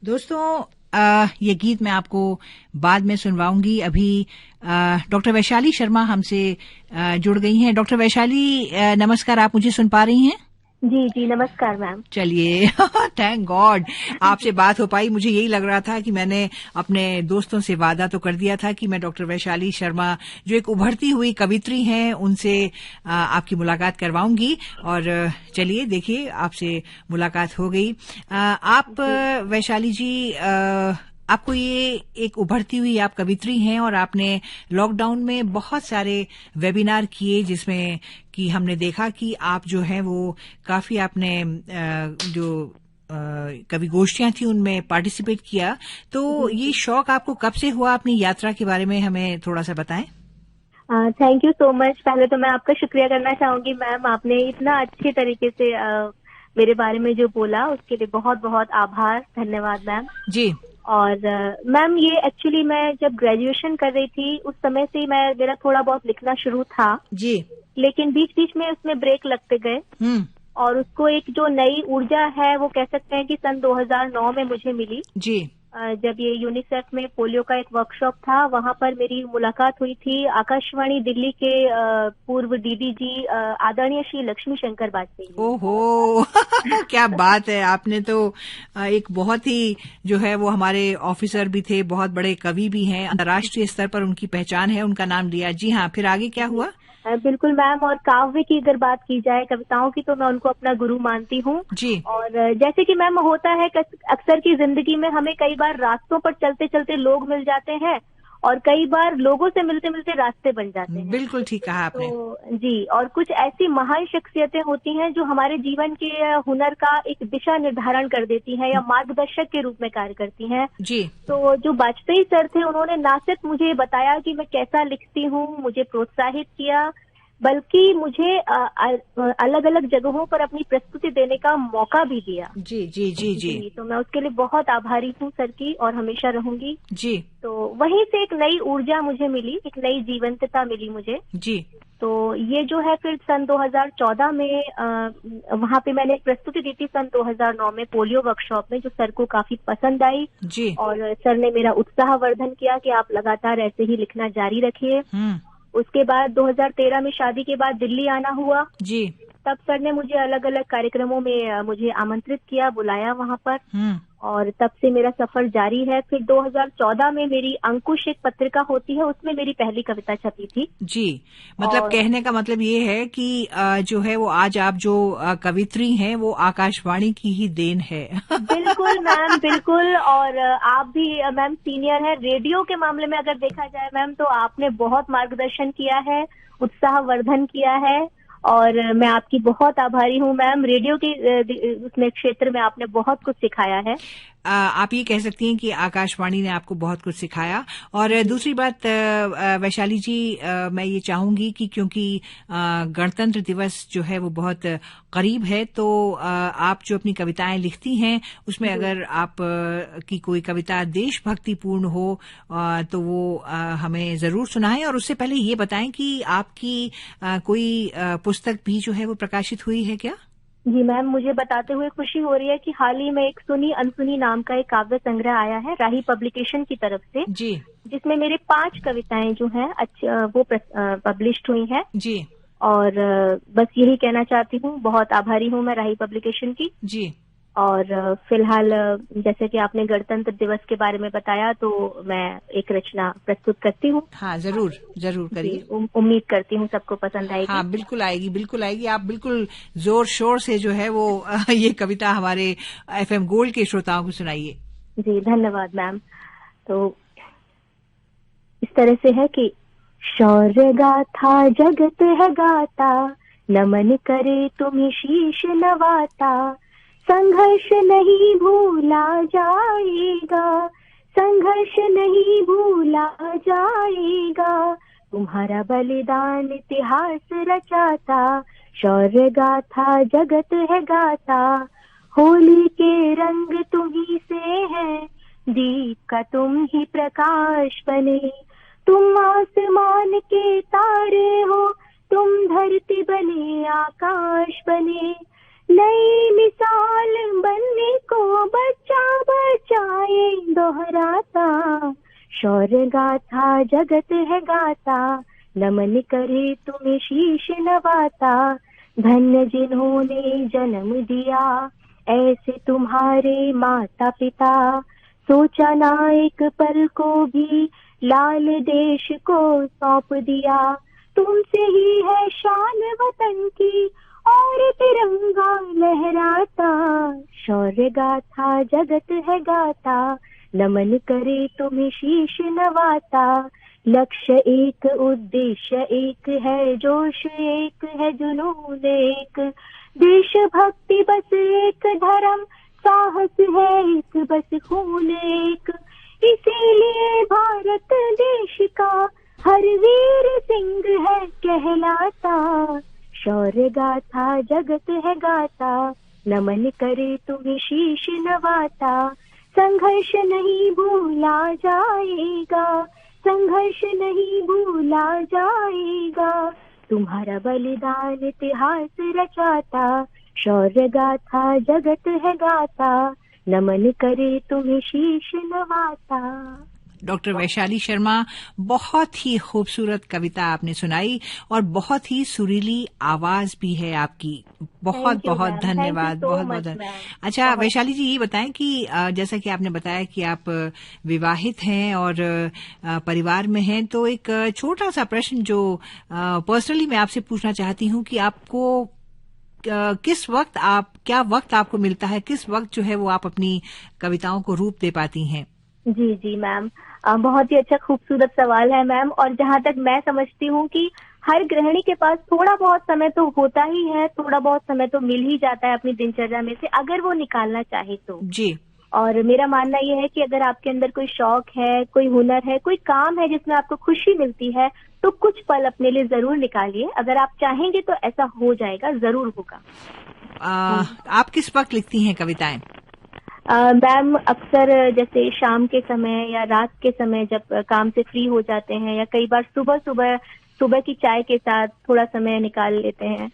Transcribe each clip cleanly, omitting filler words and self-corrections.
दोस्तों, ये गीत मैं आपको बाद में सुनवाऊंगी। अभी डॉक्टर वैशाली शर्मा हमसे जुड़ गई हैं। डॉक्टर वैशाली, नमस्कार, आप मुझे सुन पा रही हैं? जी जी, नमस्कार मैम। चलिए, थैंक गॉड आपसे बात हो पाई। मुझे यही लग रहा था कि मैंने अपने दोस्तों से वादा तो कर दिया था कि मैं डॉक्टर वैशाली शर्मा, जो एक उभरती हुई कवित्री हैं, उनसे आपकी मुलाकात करवाऊंगी। और चलिए, देखिए, आपसे मुलाकात हो गई। आप वैशाली जी, आपको ये एक उभरती हुई आप कवित्री हैं और आपने लॉकडाउन में बहुत सारे वेबिनार किए, जिसमें कि हमने देखा कि आप जो हैं वो काफी आपने जो कवि गोष्ठियां थी उनमें पार्टिसिपेट किया। तो ये शौक आपको कब से हुआ? अपनी यात्रा के बारे में हमें थोड़ा सा बताएं। Thank you so much. पहले तो मैं आपका शुक्रिया करना चाहूंगी मैम, आपने इतना अच्छे तरीके से मेरे बारे में जो बोला उसके लिए बहुत बहुत आभार, धन्यवाद मैम जी। और मैम, ये एक्चुअली मैं जब ग्रेजुएशन कर रही थी उस समय से मेरा थोड़ा बहुत लिखना शुरू था जी। लेकिन बीच बीच में उसमें ब्रेक लगते गए और उसको एक जो नई ऊर्जा है वो कह सकते हैं कि सन 2009 में मुझे मिली। जी। जब ये यूनिसेफ में पोलियो का एक वर्कशॉप था, वहां पर मेरी मुलाकात हुई थी आकाशवाणी दिल्ली के पूर्व डीडी जी आदरणीय श्री लक्ष्मी शंकर वाजपेयी। ओहो क्या बात है! आपने तो एक बहुत ही जो है वो हमारे ऑफिसर भी थे, बहुत बड़े कवि भी हैं, अंतर्राष्ट्रीय स्तर पर उनकी पहचान है, उनका नाम लिया। जी हाँ, फिर आगे क्या हुआ? बिल्कुल मैम, और काव्य की अगर बात की जाए, कविताओं की, तो मैं उनको अपना गुरु मानती हूँ। जी। और जैसे कि मैम होता है अक्सर की जिंदगी में हमें कई बार रास्तों पर चलते चलते लोग मिल जाते हैं और कई बार लोगों से मिलते मिलते रास्ते बन जाते हैं। बिल्कुल ठीक कहा आपने। तो जी, और कुछ ऐसी महान शख्सियतें होती हैं जो हमारे जीवन के हुनर का एक दिशा निर्धारण कर देती हैं या मार्गदर्शक के रूप में कार्य करती हैं। जी। तो जो वाजपेयी सर थे, उन्होंने ना सिर्फ मुझे बताया कि मैं कैसा लिखती हूँ, मुझे प्रोत्साहित किया, बल्कि मुझे अलग अलग जगहों पर अपनी प्रस्तुति देने का मौका भी दिया। जी जी जी जी। तो मैं उसके लिए बहुत आभारी हूँ सर की और हमेशा रहूंगी। जी। तो वहीं से एक नई ऊर्जा मुझे मिली, एक नई जीवंतता मिली मुझे। जी। तो ये जो है फिर सन 2014 में वहां पे मैंने एक प्रस्तुति दी थी सन 2009 में पोलियो वर्कशॉप में, जो सर को काफी पसंद आई। जी। और सर ने मेरा उत्साहवर्धन किया कि आप लगातार ऐसे ही लिखना जारी रखिए। उसके बाद 2013 में शादी के बाद दिल्ली आना हुआ। जी। तब सर ने मुझे अलग अलग कार्यक्रमों में मुझे आमंत्रित किया, बुलाया वहां पर। और तब से मेरा सफर जारी है। फिर 2014 में मेरी अंकुश एक पत्रिका होती है, उसमें मेरी पहली कविता छपी थी। जी, मतलब कहने का मतलब ये है कि जो है वो आज आप जो कवित्री हैं वो आकाशवाणी की ही देन है। बिल्कुल मैम, बिल्कुल। और आप भी मैम सीनियर है रेडियो के मामले में, अगर देखा जाए मैम, तो आपने बहुत मार्गदर्शन किया है, उत्साहवर्धन किया है और मैं आपकी बहुत आभारी हूँ मैम। रेडियो के उसमें क्षेत्र में आपने बहुत कुछ सिखाया है। आप ये कह सकती हैं कि आकाशवाणी ने आपको बहुत कुछ सिखाया। और दूसरी बात वैशाली जी, मैं ये चाहूंगी कि क्योंकि गणतंत्र दिवस जो है वो बहुत करीब है, तो आप जो अपनी कविताएं लिखती हैं उसमें अगर आप की कोई कविता देशभक्तिपूर्ण हो तो वो हमें जरूर सुनाएं। और उससे पहले ये बताएं कि आपकी कोई पुस्तक भी जो है वो प्रकाशित हुई है क्या? जी मैम, मुझे बताते हुए खुशी हो रही है कि हाल ही में एक सुनी अनसुनी नाम का एक काव्य संग्रह आया है राही पब्लिकेशन की तरफ से। जी। जिसमें मेरे 5 कविताएं जो हैं वो पब्लिश्ड हुई हैं। जी। और बस यही कहना चाहती हूँ, बहुत आभारी हूँ मैं राही पब्लिकेशन की। जी। और फिलहाल जैसे कि आपने गणतंत्र दिवस के बारे में बताया, तो मैं एक रचना प्रस्तुत करती हूँ। हाँ, जरूर जरूर करिए। उम्मीद करती हूँ सबको पसंद आएगी। हाँ, बिल्कुल आएगी, बिल्कुल आएगी। आप बिल्कुल जोर शोर से जो है वो ये कविता हमारे एफएम गोल्ड के श्रोताओं को सुनाइए। जी, धन्यवाद मैम। तो इस तरह से है कि शौर्य गाथा जगत है गाता, नमन करे तुम्हें शीश नवाता, संघर्ष नहीं भूला जाएगा, संघर्ष नहीं भूला जाएगा, तुम्हारा बलिदान इतिहास रचाता, शौर्य गाथा जगत है गाता, होली के रंग तुम्ही से है, दीप का तुम ही प्रकाश बने, तुम आसमान के तारे हो, तुम धरती बने आकाश बने, नई मिसाल बनने को बच्चे बचा बचाए दोहराता, शौर्य गाथा जगत है गाता, नमन करे तुम्हें शीश नवाता, धन्य जिन्होंने जन्म दिया ऐसे तुम्हारे माता पिता, सोचा ना एक पल को भी लाल देश को सौंप दिया, तुमसे ही है शान वतन की और तिरंगा लहराता, शौर्य गाथा जगत है गाता, नमन करे तुम्हें शीश नवाता, लक्ष्य एक उद्देश्य एक है, जोश एक है, जुनून एक, देशभक्ति बस एक, धर्म साहस है एक, बस खून एक, इसीलिए भारत देश का हर वीर सिंह है कहलाता, शौर्य गाथा जगत है गाता, नमन करे तुम्हें शीश नवाता, संघर्ष नहीं भूला जाएगा, संघर्ष नहीं भूला जाएगा, तुम्हारा बलिदान इतिहास रचाता, शौर्य गाथा जगत है गाता, नमन करे तुम्हें शीश नवाता। डॉक्टर वैशाली शर्मा, बहुत ही खूबसूरत कविता आपने सुनाई और बहुत ही सुरीली आवाज भी है आपकी। बहुत बहुत धन्यवाद, बहुत बहुत धन्यवाद। अच्छा वैशाली जी, ये बताएं कि जैसा कि आपने बताया कि आप विवाहित हैं और परिवार में हैं, तो एक छोटा सा प्रश्न जो पर्सनली मैं आपसे पूछना चाहती हूँ कि आपको किस वक्त क्या वक्त आपको मिलता है, किस वक्त जो है वो आप अपनी कविताओं को रूप दे पाती हैं? जी जी मैम, बहुत ही अच्छा खूबसूरत सवाल है मैम। और जहाँ तक मैं समझती हूँ कि हर गृहिणी के पास थोड़ा बहुत समय तो होता ही है, थोड़ा बहुत समय तो मिल ही जाता है अपनी दिनचर्या में से, अगर वो निकालना चाहे तो जी। और मेरा मानना ये है कि अगर आपके अंदर कोई शौक है, कोई हुनर है, कोई काम है जिसमें आपको खुशी मिलती है, तो कुछ पल अपने लिए जरूर निकालिए। अगर आप चाहेंगे तो ऐसा हो जाएगा, जरूर होगा। आप किस वक्त लिखती हैं कविताएं? मैम अक्सर जैसे शाम के समय या रात के समय जब काम से फ्री हो जाते हैं, या कई बार सुबह की चाय के साथ थोड़ा समय निकाल लेते हैं।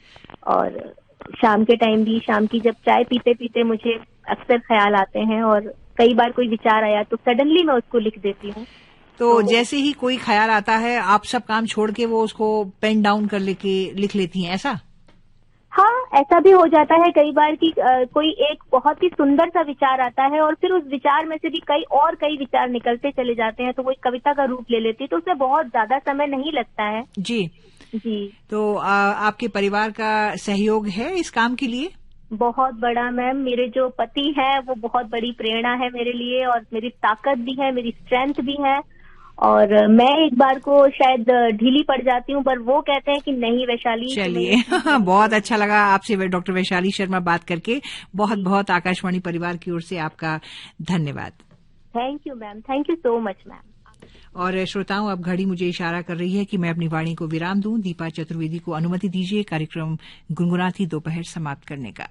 और शाम के टाइम भी, शाम की जब चाय पीते पीते मुझे अक्सर ख्याल आते हैं और कई बार कोई विचार आया तो सडनली मैं उसको लिख देती हूँ। तो जैसे ही कोई ख्याल आता है आप सब काम छोड़ के वो उसको पेन डाउन कर लेके लिख लेती हैं, ऐसा? हाँ, ऐसा भी हो जाता है कई बार कि कोई एक बहुत ही सुंदर सा विचार आता है और फिर उस विचार में से भी कई विचार निकलते चले जाते हैं, तो वो एक कविता का रूप ले लेती है, तो उसमें बहुत ज्यादा समय नहीं लगता है। जी जी। तो आपके परिवार का सहयोग है इस काम के लिए? बहुत बड़ा मैम, मेरे जो पति हैं वो बहुत बड़ी प्रेरणा है मेरे लिए, और मेरी ताकत भी है, मेरी स्ट्रेंथ भी है। और मैं एक बार को शायद ढीली पड़ जाती हूँ, पर वो कहते हैं कि नहीं वैशाली। चलिए बहुत अच्छा लगा आपसे डॉक्टर वैशाली शर्मा बात करके। बहुत बहुत आकाशवाणी परिवार की ओर से आपका धन्यवाद। Thank you ma'am, thank you so much ma'am. और श्रोताओं, अब घड़ी मुझे इशारा कर रही है कि मैं अपनी वाणी को विराम दूं। दीपा चतुर्वेदी को अनुमति दीजिए कार्यक्रम गुनगुनाती दोपहर समाप्त करने का।